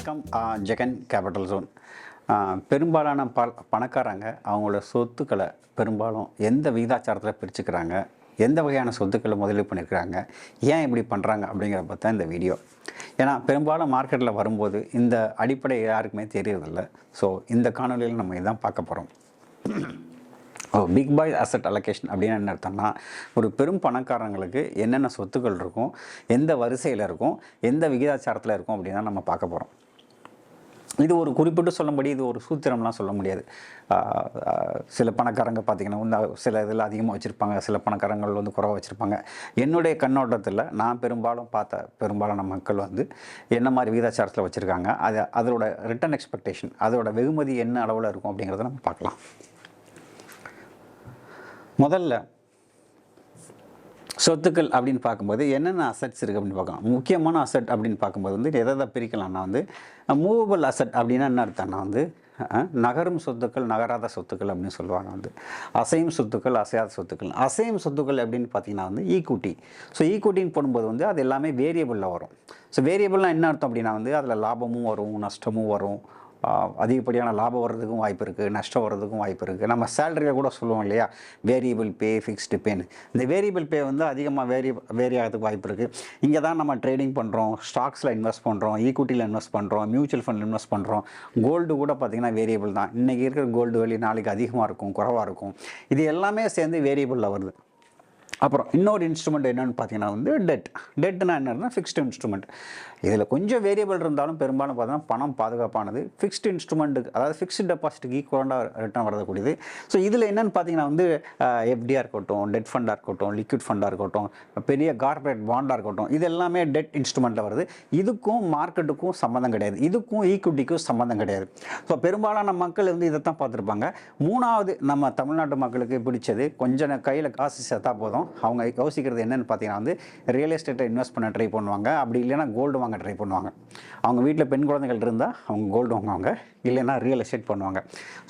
வணக்கம். Jagan capital zone. பெரும்பாலான பணக்காரங்க அவங்களோட சொத்துக்களை பெரும்பாலும் எந்த விகிதாச்சாரத்தில் பிரிச்சுக்கிறாங்க, எந்த வகையான சொத்துக்களை முதலீடு பண்ணியிருக்கிறாங்க, ஏன் இப்படி பண்ணுறாங்க அப்படிங்கிறத பற்றி தான் இந்த வீடியோ. ஏன்னா பெரும்பாலும் மார்க்கெட்டில் வரும்போது இந்த அடிப்படை யாருக்குமே தெரியறதில்ல. ஸோ இந்த காணொலியில் நம்ம இதான் பார்க்க போகிறோம். பிக் பாய் அசட் அலோகேஷன் அப்படின்னு என்ன அர்த்தம்னா, ஒரு பெரும் பணக்காரங்களுக்கு என்னென்ன சொத்துக்கள் இருக்கும், எந்த வரிசையில் இருக்கும், எந்த விகிதாச்சாரத்தில் இருக்கும் அப்படின்னு தான் நம்ம பார்க்க போகிறோம். இது ஒரு குறிப்பிட்டு சொல்லும்படி இது ஒரு சூத்திரம்லாம் சொல்ல முடியாது. சில பணக்காரங்க பார்த்திங்கன்னா சில இதில் அதிகமாக வச்சுருப்பாங்க, சில பணக்காரங்கள் குறைவாக வச்சுருப்பாங்க. என்னுடைய கண்ணோட்டத்தில் நான் பெரும்பாலும் பார்த்த பெரும்பாலான மக்கள் என்ன மாதிரி விகிதாச்சாரத்தில் வச்சுருக்காங்க, அதோட ரிட்டர்ன் எக்ஸ்பெக்டேஷன், அதோட வெகுமதி என்ன அளவில் இருக்கும் அப்படிங்கிறத நம்ம பார்க்கலாம். முதல்ல சொத்துக்கள் அப்படின்னு பார்க்கும்போது என்னென்ன அசட்ஸ் இருக்குது அப்படின்னு பார்க்கலாம். முக்கியமான அசட் அப்படின்னு பார்க்கும்போது எதை பிரிக்கலாம்னா மூவபிள் அசட் அப்படின்னா என்ன அர்த்தம்னா நகரும் சொத்துக்கள், நகராத சொத்துக்கள் அப்படின்னு சொல்லுவாங்க. அசையும் சொத்துக்கள், அசையாத சொத்துக்கள். அசையும் சொத்துக்கள் அப்படின்னு பார்த்தீங்கன்னா ஈக்குவிட்டி. ஸோ ஈக்குவிட்டின்னு போடும்போது அது எல்லாமே வேரியபிளில் வரும். ஸோ வேரியபிள்னால் என்ன அர்த்தம் அப்படின்னா அதில் லாபமும் வரும், நஷ்டமும் வரும். அதிகப்படியான லாபம் வர்றதுக்கும் வாய்ப்பு இருக்குது, நஷ்டம் வர்றதுக்கும் வாய்ப்பு இருக்குது. நம்ம சேலரியில் கூட சொல்லுவோம் இல்லையா, வேரியபிள் பே, ஃபிக்ஸ்டு பேன்னு. இந்த வேரியபிள் பே அதிகமாக வேரி ஆகிறதுக்கு வாய்ப்பு இருக்குது. இங்கே தான் நம்ம ட்ரேடிங் பண்ணுறோம், ஸ்டாக்ஸில் இன்வெஸ்ட் பண்ணுறோம், ஈக்விட்டியில் இன்வெஸ்ட் பண்ணுறோம், மியூச்சுவல் ஃபண்டில் இன்வெஸ்ட் பண்ணுறோம். கோல்டு கூட பார்த்திங்கன்னா வேரியபிள் தான். இன்றைக்கி இருக்கிற கோல்டு வேல்யூ நாளைக்கு அதிகமாக இருக்கும், குறைவாக இருக்கும். இது எல்லாமே சேர்ந்து வேரியபிளில் வருது. அப்புறம் இன்னொரு இன்ஸ்ட்ருமெண்ட் என்னென்னு பார்த்தீங்கன்னா டெட்னா என்னன்னா ஃபிக்ஸ்டு இன்ஸ்ட்ருமெண்ட். இதில் கொஞ்சம் வேரியபிள் இருந்தாலும் பெரும்பாலும் பார்த்தீங்கன்னா பணம் பாதுகாப்பானது. ஃபிக்ஸ்டு இன்ஸ்ட்ருமெண்ட்டுக்கு, அதாவது ஃபிக்ஸ்டு டெபாசிட்டுக்கு ஈக்குவலாக ரிட்டர்ன் வரக்கூடியது. ஸோ இதில் என்னென்னு பார்த்தீங்கன்னா எஃப்டியாக இருக்கட்டும், டெட் ஃபண்டாக இருக்கட்டும், லிக்விட் ஃபண்டாக இருக்கட்டும், பெரிய கார்பரேட் பாண்டாக இருக்கட்டும், இது எல்லாமே டெட் இன்ஸ்ட்ருமெண்ட்டில் வருது. இதுக்கும் மார்க்கெட்டுக்கும் சம்மந்தம் கிடையாது, இதுக்கும் ஈக்விட்டிக்கும் சம்மந்தம் கிடையாது. ஸோ பெரும்பாலான மக்கள் இதை தான் பார்த்துருப்பாங்க. மூணாவது நம்ம தமிழ்நாட்டு மக்களுக்கு பிடிச்சது, கொஞ்சம் கையில் காசு சேர்த்தா போதும், அவங்க யோசிக்கிறது என்னென்னு பார்த்தீங்கன்னா ரியல் எஸ்டேட்டை இன்வெஸ்ட் பண்ண ட்ரை பண்ணுவாங்க. அப்படி இல்லைன்னா கோல்டு வாங்க ட்ரை பண்ணுவாங்க. அவங்க வீட்டில் பெண் குழந்தைகள் இருந்தால் அவங்க கோல்டு வாங்குவாங்க, இல்லைன்னா ரியல் எஸ்டேட் பண்ணுவாங்க.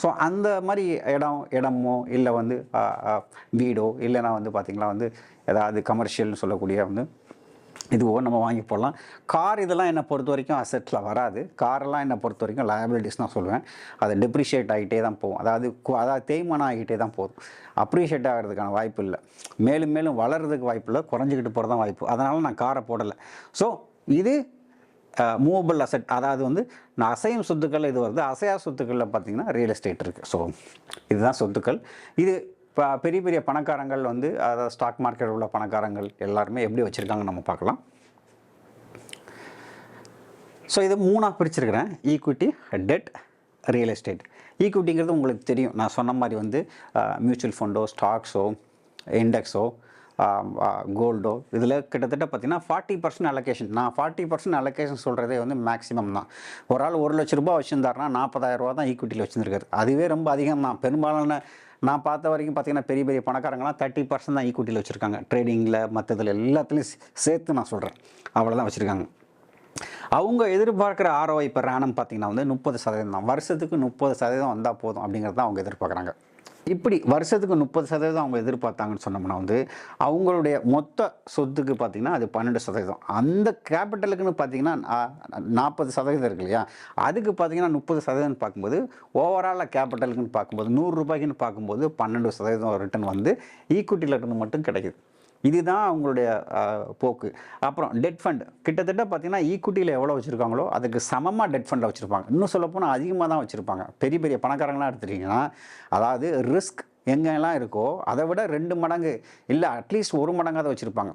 ஸோ அந்த மாதிரி இடமோ இல்லை வீடோ இல்லைன்னா பார்த்திங்கன்னா ஏதாவது கமர்ஷியல்னு சொல்லக்கூடிய இதுவோ நம்ம வாங்கி போடலாம். கார் இதெல்லாம் என்னை பொறுத்த வரைக்கும் அசெட்டில் வராது. காரெல்லாம் என்னை பொறுத்த வரைக்கும் லயபிலிட்டிஸ் தான் சொல்லுவேன். அது டெப்ரிஷியேட் ஆகிட்டே தான் போகும், அதாவது தேய்மானம் ஆகிட்டே தான் போதும். அப்ரிஷியேட் ஆகிறதுக்கான வாய்ப்பு இல்லை, மேலும் மேலும் வளர்கிறதுக்கு வாய்ப்பு இல்லை, குறைஞ்சிக்கிட்டு போகிறது தான் வாய்ப்பு. அதனால் நான் காரை போடலை. ஸோ இது மூவபிள் அசெட், அதாவது நான் அசையும் சொத்துக்கள் இது வருது. அசையா சொத்துக்களில் பார்த்திங்கன்னா ரியல் எஸ்டேட் இருக்குது. ஸோ இதுதான் சொத்துக்கள். இது இப்போ பெரிய பெரிய பணக்காரங்கள் அதாவது ஸ்டாக் மார்க்கெட்டில் உள்ள பணக்காரங்கள் எல்லாருமே எப்படி வச்சுருக்காங்கன்னு நம்ம பார்க்கலாம். ஸோ இது மூணாக பிரிச்சிருக்கிறேன்: ஈக்விட்டி, டெட், ரியல் எஸ்டேட். ஈக்விட்டிங்கிறது உங்களுக்கு தெரியும், நான் சொன்ன மாதிரி மியூச்சுவல் ஃபண்டோ, ஸ்டாக்ஸோ, இண்டெக்ஸோ, கோல்டோ, இதில் கிட்டத்தட்ட பார்த்திங்கன்னா 40% அலோகேஷன். நான் 40% அலோகேஷன் சொல்கிறதே மேக்ஸிமம் தான். ஒரு ஆள் 1 லட்ச ரூபா வச்சுருந்தாருன்னா 40,000 ரூபா தான் ஈக்விட்டியில் வச்சுருக்காரு. அதுவே ரொம்ப அதிகம் தான். பெரும்பாலான நான் பார்த்த வரைக்கும் பார்த்திங்கன்னா பெரிய பெரிய பணக்காரங்களாம் 30% தான் ஈக்விட்டியில் வச்சுருக்காங்க. ட்ரேடிங்கில், மற்றதில் எல்லாத்துலேயும் சேர்த்து நான் சொல்கிறேன், அவ்வளோதான் வச்சுருக்காங்க. அவங்க எதிர்பார்க்குற ROI பெர் ஆனம் பார்த்திங்கன்னா 30% தான். வருஷத்துக்கு 30% வந்தால் போதும் அப்படிங்கிறது தான் அவங்க எதிர்பார்க்குறாங்க. இப்படி வருஷத்துக்கு 30% அவங்க எதிர்பார்த்தாங்கன்னு சொன்னோம்னா அவங்களுடைய மொத்த சொத்துக்கு பார்த்திங்கன்னா அது 12%. அந்த கேபிட்டலுக்குன்னு பார்த்திங்கன்னா 40% இருக்கு இல்லையா, அதுக்கு பார்த்திங்கன்னா 30% பார்க்கும்போது ஓவராலாக கேபிட்டலுக்குன்னு பார்க்கும்போது 100 ரூபாய்க்குன்னு பார்க்கும்போது 12% ரிட்டர்ன் ஈக்விட்டியில் இருந்து மட்டும் கிடைக்குது. இதுதான் அவங்களுடைய போக்கு. அப்புறம் டெட் ஃபண்ட் கிட்டத்தட்ட பார்த்திங்கன்னா ஈக்விட்டியில் எவ்வளோ வச்சுருக்காங்களோ அதுக்கு சமமாக டெட் ஃபண்டில் வச்சுருப்பாங்க. இன்னும் சொல்லப்போனால் அதிகமாக தான் வச்சுருப்பாங்க. பெரிய பெரிய பணக்காரங்களாம் எடுத்துட்டிங்கன்னா, அதாவது ரிஸ்க் எங்கெல்லாம் இருக்கோ அதை விட 2 மடங்கு இல்லை அட்லீஸ்ட் 1 மடங்காக வச்சுருப்பாங்க.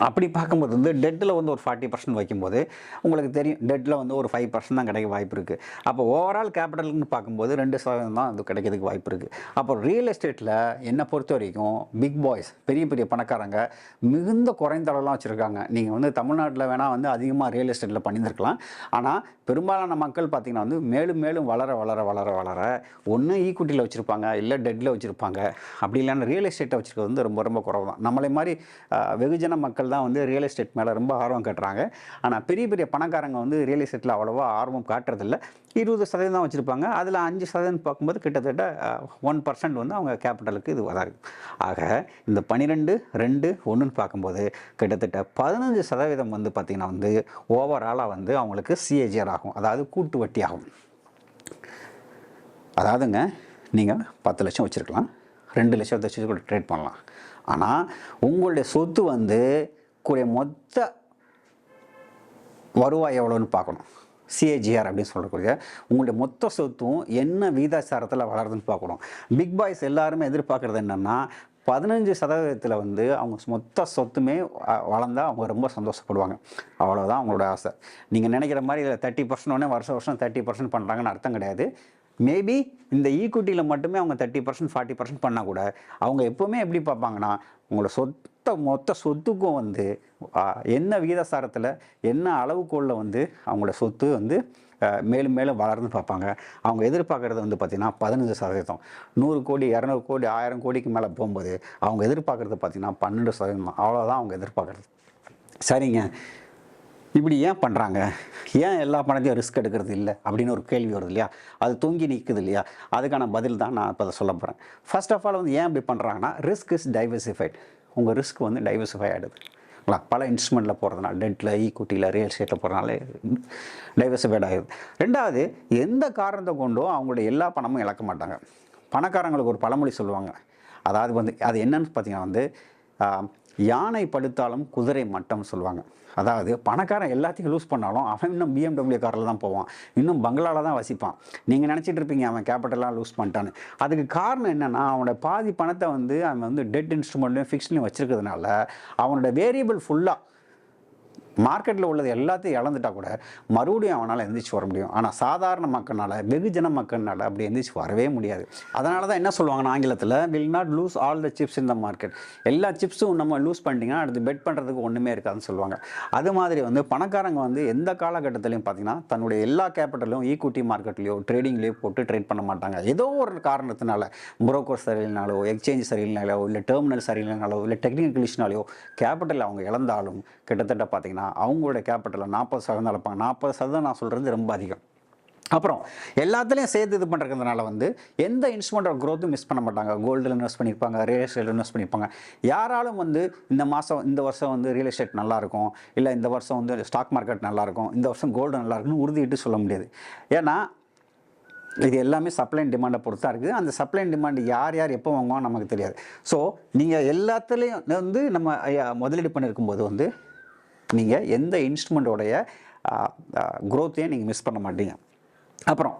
அப்படி பார்க்கும்போது டெட்டில் ஒரு 40% வைக்கும்போது உங்களுக்கு தெரியும், டெட்டில் ஒரு 5% தான் கிடைக்க வாய்ப்பு இருக்குது. அப்போ ஓவரால் கேபிட்டல்னு பார்க்கும்போது 2% தான் அது கிடைக்கிறதுக்கு வாய்ப்பு இருக்குது. அப்போ ரியல் எஸ்டேட்டில் என்னை பொறுத்த வரைக்கும் பிக் பாய்ஸ், பெரிய பெரிய பணக்காரங்க மிகுந்த குறைந்த அளவுலாம் வச்சுருக்காங்க. நீங்கள் தமிழ்நாட்டில் வேணால் அதிகமாக ரியல் எஸ்டேட்டில் பண்ணியிருக்கலாம். ஆனால் பெரும்பாலான மக்கள் பார்த்திங்கன்னா மேலும் மேலும் வளர வளர வளர வளர ஒன்று ஈக்விட்டியில் வச்சுருப்பாங்க, இல்லை டெட்டில் வச்சுருப்பாங்க. அப்படி இல்லைன்னா ரியல் எஸ்டேட்டை வச்சுருக்கிறது ரொம்ப ரொம்ப குறைவு தான். நம்மளை மாதிரி வெகுஜன மக்கள் மக்கள் தான் வந்து ரியல் எஸ்டேட் மேலே ரொம்ப ஆர்வம் காட்டுறாங்க. ஆனால் பெரிய பெரிய பணக்காரங்க வந்து ரியல் எஸ்டேட்டில் அவ்வளோவா ஆர்வம் காட்டுறதில்ல. 20% தான் வச்சுருப்பாங்க. அதில் 5% பார்க்கும்போது கிட்டத்தட்ட 1% வந்து அவங்க கேபிட்டலுக்கு இது வராது. ஆக இந்த 12, 2, 1ன்னு பார்க்கும்போது கிட்டத்தட்ட 15% வந்து பார்த்திங்கன்னா வந்து ஓவராலாக வந்து அவங்களுக்கு சிஏஜிஆர் ஆகும். அதாவது கூட்டு வட்டி ஆகும். அதாவதுங்க நீங்கள் 10 லட்சம் வச்சுருக்கலாம், 2 லட்சத்தை வச்சு கூட ட்ரேட் பண்ணலாம். ஆனால் உங்களுடைய சொத்து வந்து கூடிய மொத்த வருவாய் எவ்வளோன்னு பார்க்கணும். சிஏஜிஆர் அப்படின்னு சொல்லக்கூடிய உங்களுடைய மொத்த சொத்தும் என்ன வீதாச்சாரத்தில் வளருதுன்னு பார்க்கணும். பிக் பாய்ஸ் எல்லாருமே எதிர்பார்க்குறது என்னென்னா 15% வந்து அவங்க மொத்த சொத்துமே வளர்ந்தால் அவங்க ரொம்ப சந்தோஷப்படுவாங்க. அவ்வளோதான் அவங்களோட ஆசை. நீங்கள் நினைக்கிற மாதிரி இதில் 30% வருஷம் 30% பண்ணுறாங்கன்னு அர்த்தம் கிடையாது. மேபி இந்த ஈக்குவிட்டியில் மட்டுமே அவங்க 30% 40% பண்ணால் கூட அவங்க எப்போவுமே எப்படி பார்ப்பாங்கன்னா உங்களோட மொத்த சொத்துக்கும் வந்து என்ன வீதசாரத்தில் என்ன அளவுக்கோளில் வந்து அவங்களோட சொத்து வந்து மேலும் மேலும் வளர்ந்து பார்ப்பாங்க. அவங்க எதிர்பார்க்குறது வந்து பார்த்திங்கன்னா 15%. 100 கோடி 200 கோடி 1000 கோடிக்கு மேலே போகும்போது அவங்க எதிர்பார்க்குறது பார்த்திங்கன்னா 12%. அவ்வளோதான் அவங்க எதிர்பார்க்குறது. சரிங்க, இப்படி ஏன் பண்ணுறாங்க? ஏன் எல்லா பணத்தையும் ரிஸ்க் எடுக்கிறது இல்லை அப்படின்னு ஒரு கேள்வி வருது இல்லையா? அது தொங்கி நிற்குது இல்லையா? அதுக்கான பதில் தான் நான் இப்போ அதை சொல்ல போகிறேன். ஃபர்ஸ்ட் ஆஃப் ஆல் வந்து ஏன் இப்படி பண்ணுறாங்கன்னா ரிஸ்க் இஸ் டைவர்சிஃபைட். உங்கள் ரிஸ்க் வந்து டைவர்சிஃபை ஆகிடுது. பல இன்ஸ்ட்ருமெண்ட்டில் போகிறதுனால, டெட்டில், ஈக்குவிட்டியில், ரியல் எஸ்டேட்டில் போகிறதுனால டைவர்சிஃபைட் ஆகிடுது. ரெண்டாவது, எந்த காரணத்தை கொண்டும் அவங்களுடைய எல்லா பணமும் இழக்க மாட்டாங்க. பணக்காரங்களுக்கு ஒரு பழமொழி சொல்லுவாங்க. அதாவது வந்து அது என்னன்னு பார்த்தீங்கன்னா வந்து யானை படுத்தாலும் குதிரை மட்டம்னு சொல்லுவாங்க. அதாவது பணக்காரன் எல்லாத்தையும் லூஸ் பண்ணாலும் அவன் இன்னும் BMW காரில் தான் போவான், இன்னும் பங்களாவில் தான் வசிப்பான். நீங்கள் நினச்சிட்டு இருப்பீங்க அவன் கேபிட்டலாக லூஸ் பண்ணிட்டான்னு. அதுக்கு காரணம் என்னென்னா அவனோட பாதி பணத்தை வந்து அவன் வந்து டெட் இன்ஸ்ட்ருமெண்ட்லையும் ஃபிக்ஸ்லையும் வச்சுருக்கிறதுனால அவனோட வேரியபிள் ஃபுல்லாக மார்க்கெட்டில் உள்ளது எல்லாத்தையும் இழந்துட்டா கூட மறுபடியும் அவனால் எந்திரிச்சு வர முடியும். ஆனால் சாதாரண மக்கள்னால, வெகுஜன மக்கள்னால அப்படி எந்திரிச்சு வரவே முடியாது. அதனால தான் என்ன சொல்லுவாங்கன்னா ஆங்கிலத்தில் will not loose all the chips in the market. எல்லா சிப்ஸும் நம்ம லூஸ் பண்ணிட்டீங்கன்னா அடுத்து பெட் பண்ணுறதுக்கு ஒன்றுமே இருக்காதுன்னு சொல்லுவாங்க. அது மாதிரி வந்து பணக்காரங்க வந்து எந்த காலகட்டத்திலையும் பார்த்தீங்கன்னா தன்னுடைய எல்லா கேபிட்டலும் ஈக்குவிட்டி மார்க்கெட்லையோ ட்ரேடிங்லேயோ போட்டு ட்ரேட் பண்ண மாட்டாங்க. ஏதோ ஒரு காரணத்தினால, புரோக்கர் சரியில்லைனாலோ, எக்ஸ்சேஞ்ச் சரியில்லைனாலோ, இல்லை டெர்மினல் சரியில்லைனாலோ, இல்லை டெக்னிக்கல் இஷ்யூனாலோ கேபிட்டல் அவங்க இழந்தாலும் கிட்டத்தட்ட பார்த்தீங்கன்னா அவங்களோட கேபிட்டலில் 40% இழப்பாங்க. 40% நான் சொல்கிறது ரொம்ப அதிகம். அப்புறம் எல்லாத்துலேயும் சேர்த்து இது பண்ணுறதுனால வந்து எந்த இன்ஸ்ட்ருமெண்ட்டோட க்ரோத்தும் மிஸ் பண்ண மாட்டாங்க. கோல்டில் இன்வெஸ்ட் பண்ணியிருப்பாங்க, ரியல் எஸ்டேட் இன்வெஸ்ட் பண்ணியிருப்பாங்க. யாராலும் வந்து இந்த வருஷம் வந்து ரியல் எஸ்டேட் நல்லாயிருக்கும், இல்லை இந்த வருஷம் வந்து ஸ்டாக் மார்க்கெட் நல்லாயிருக்கும், இந்த வருஷம் கோல்டு நல்லாயிருக்குன்னு உறுதிட்டு சொல்ல முடியாது. ஏன்னா இது எல்லாமே சப்ளை அண்ட் டிமாண்டை பொறுத்தா இருக்குது. அந்த சப்ளை அண்ட் டிமாண்ட் யார் எப்போ வாங்குவாங்க நமக்கு தெரியாது. ஸோ நீங்கள் எல்லாத்துலேயும் வந்து நம்ம முதலீடு பண்ணியிருக்கும்போது வந்து நீங்கள் எந்த இன்ஸ்ட்ருமெண்ட்டோடைய க்ரோத்தையும் நீங்கள் மிஸ் பண்ண மாட்டீங்க. அப்புறம்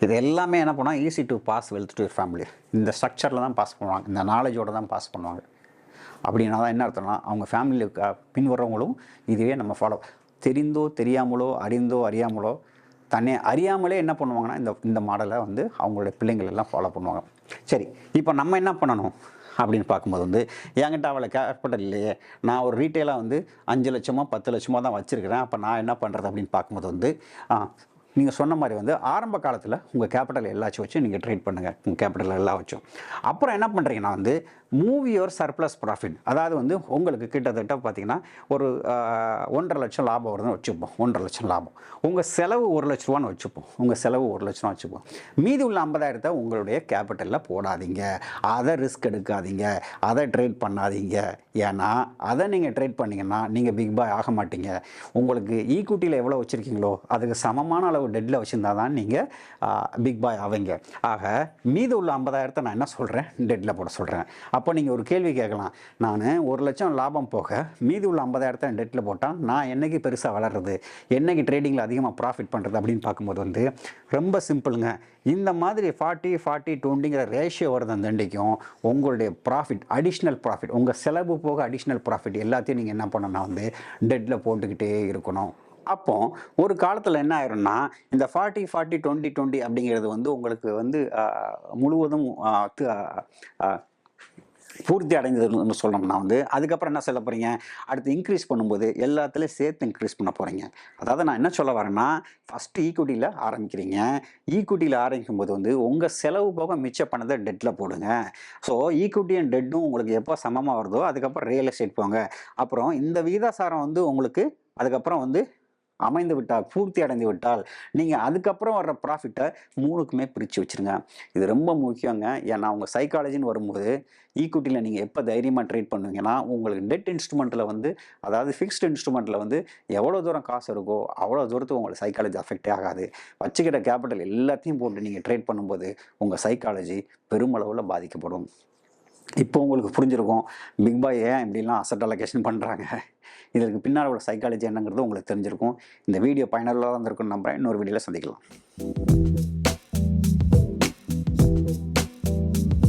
இது எல்லாமே என்ன பண்ணால் easy to pass wealth to your family. இந்த ஸ்ட்ரக்சரில் தான் பாஸ் பண்ணுவாங்க, இந்த நாலேஜோடு தான் பாஸ் பண்ணுவாங்க. அப்படின்னா தான் என்ன அர்த்தம்னா அவங்க ஃபேமிலிக்கு பின்வரவங்களும் இதுவே நம்ம ஃபாலோ தெரிந்தோ தெரியாமலோ அறிந்தோ அறியாமலோ தன்னை அறியாமலே என்ன பண்ணுவாங்கன்னா இந்த மாடலை வந்து அவங்களுடைய பிள்ளைங்கள் எல்லாம் ஃபாலோ பண்ணுவாங்க. சரி, இப்போ நம்ம என்ன பண்ணணும் அப்படின்னு பார்க்கும்போது வந்து என்கிட்ட அவளை கேபிட்டல் இல்லையே, நான் ஒரு ரீட்டெயிலாக வந்து 5 லட்சமோ 10 லட்சமோ தான் வச்சுருக்கிறேன், அப்போ நான் என்ன பண்ணுறது அப்படின்னு பார்க்கும்போது வந்து நீங்கள் சொன்ன மாதிரி வந்து ஆரம்ப காலத்தில் உங்கள் கேபிட்டல் எல்லாச்சும் வச்சு நீங்கள் ட்ரேட் பண்ணுங்கள், உங்கள் கேபிட்டல் எல்லாம் வச்சோம். அப்புறம் என்ன பண்ணுறீங்கன்னா வந்து மூவ் யுவர் சர்ப்ளஸ் ப்ராஃபிட். அதாவது வந்து உங்களுக்கு கிட்டத்தட்ட பார்த்தீங்கன்னா ஒரு 1.5 லட்சம் லாபம் வருதுன்னு வச்சுப்போம். 1.5 லட்சம் லாபம், உங்கள் செலவு 1 லட்ச ரூபான்னு வச்சுப்போம். உங்கள் செலவு 1 லட்சம் வச்சுப்போம். மீதி உள்ள 50,000 உங்களுடைய கேபிட்டலில் போடாதீங்க, அதை ரிஸ்க் எடுக்காதீங்க, அதை ட்ரேட் பண்ணாதீங்க. ஏன்னா அதை நீங்கள் ட்ரேட் பண்ணிங்கன்னா நீங்கள் பிக் பாய் ஆக மாட்டீங்க. உங்களுக்கு ஈக்குவிட்டியில் எவ்வளோ வச்சுருக்கீங்களோ அதுக்கு சமமான அளவு டெட்டில் வச்சுருந்தா தான் நீங்கள் பிக் பாய் ஆவீங்க. ஆக மீதி உள்ள 50,000 நான் என்ன சொல்கிறேன், டெட்டில் போட சொல்கிறேன். அப்போ நீங்கள் ஒரு கேள்வி கேட்கலாம், நான் 1 லட்சம் லாபம் போக மீதி உள்ள 50,000 டெட்டில் போட்டால் நான் என்னைக்கு பெருசாக வளர்றது, என்னைக்கு ட்ரேடிங்கில் அதிகமாக ப்ராஃபிட் பண்ணுறது அப்படின்னு பார்க்கும்போது வந்து ரொம்ப சிம்பிளுங்க. இந்த மாதிரி 40-40-20ங்கிற ரேஷியோ வருது அந்த அண்டிக்கும் உங்களுடைய ப்ராஃபிட், அடிஷ்னல் ப்ராஃபிட், உங்கள் செலவு போக அடிஷ்னல் ப்ராஃபிட் எல்லாத்தையும் நீங்கள் என்ன பண்ணணும்னா வந்து டெட்டில் போட்டுக்கிட்டே இருக்கணும். அப்போ ஒரு காலத்தில் என்ன ஆயிரும்னா இந்த 40-40-20-20 அப்படிங்கிறது வந்து உங்களுக்கு வந்து முழுவதும் பூர்த்தி அடைந்ததுன்னு சொன்னோம்னா வந்து அதுக்கப்புறம் என்ன சொல்ல போகிறீங்க, அடுத்து இன்க்ரீஸ் பண்ணும்போது எல்லாத்துலேயும் சேர்த்து இன்க்ரீஸ் பண்ண போகிறீங்க. அதாவது நான் என்ன சொல்ல வரேன்னா, ஃபஸ்ட்டு ஈக்விட்டியில் ஆரம்பிக்கிறீங்க. ஈக்விட்டியில் ஆரம்பிக்கும் போது வந்து உங்கள் செலவு போக மிச்ச பணத்தை டெட்டில் போடுங்க. ஸோ ஈக்விட்டி அண்ட் டெட்டும் உங்களுக்கு எப்போ சமமாக வருதோ அதுக்கப்புறம் ரியல் எஸ்டேட் போங்க. அப்புறம் இந்த விகிதாசாரம் வந்து உங்களுக்கு அதுக்கப்புறம் வந்து அமைந்து விட்டால், பூர்த்தி அடைந்து விட்டால், நீங்கள் அதுக்கப்புறம் வர்ற ப்ராஃபிட்டை 3க்குமே பிரித்து வச்சுருங்க. இது ரொம்ப முக்கியங்க. ஏன்னா உங்கள் சைக்காலஜின்னு வரும்போது ஈக்விட்டியில் நீங்கள் எப்போ தைரியமாக ட்ரேட் பண்ணுவீங்கன்னா, உங்களுக்கு டெட் இன்ஸ்ட்ருமெண்ட்டில் வந்து அதாவது ஃபிக்ஸ்டு இன்ஸ்ட்ருமெண்ட்டில் வந்து எவ்வளோ தூரம் காசு இருக்கோ அவ்வளோ தூரத்துக்கு உங்களுக்கு சைக்காலஜி அஃபெக்டே ஆகாது. வச்சுக்கிட்ட கேபிட்டல் எல்லாத்தையும் போட்டு நீங்கள் ட்ரேட் பண்ணும்போது உங்கள் சைக்காலஜி பெருமளவில் பாதிக்கப்படும். இப்போ உங்களுக்கு புரிஞ்சிருக்கும் பிக் பாய் ஏன் இப்படிலாம் அசட் அலோகேஷன் பண்ணுறாங்க, இதற்கு பின்னால் உள்ள சைக்காலஜி என்னங்கிறது உங்களுக்கு தெரிஞ்சிருக்கும். இந்த வீடியோ பயனுள்ளதாக இருந்திருக்குன்னு நம்புகிறேன். இன்னொரு வீடியோவில் சந்திக்கலாம்.